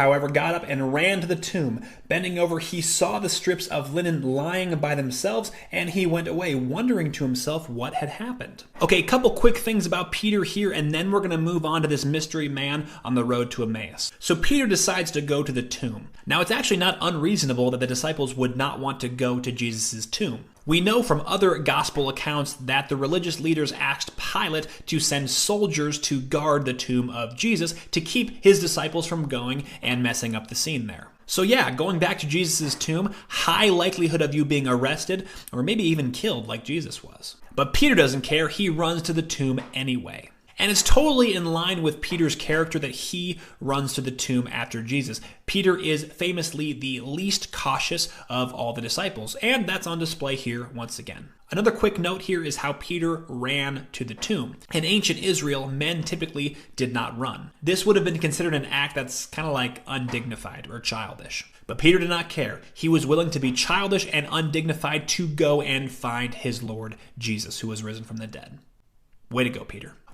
however, got up and ran to the tomb. Bending over, he saw the strips of linen lying by themselves, and he went away, wondering to himself what had happened. Okay, a couple quick things about Peter here, and then we're going to move on to this mystery man on the road to Emmaus. So Peter decides to go to the tomb. Now, it's actually not unreasonable that the disciples would not want to go to Jesus' tomb. We know from other gospel accounts that the religious leaders asked Pilate to send soldiers to guard the tomb of Jesus to keep his disciples from going and messing up the scene there. So yeah, going back to Jesus' tomb, high likelihood of you being arrested or maybe even killed like Jesus was. But Peter doesn't care. He runs to the tomb anyway. And it's totally in line with Peter's character that he runs to the tomb after Jesus. Peter is famously the least cautious of all the disciples, and that's on display here once again. Another quick note here is how Peter ran to the tomb. In ancient Israel, men typically did not run. This would have been considered an act that's kind of like undignified or childish. But Peter did not care. He was willing to be childish and undignified to go and find his Lord Jesus, who was risen from the dead. Way to go, Peter.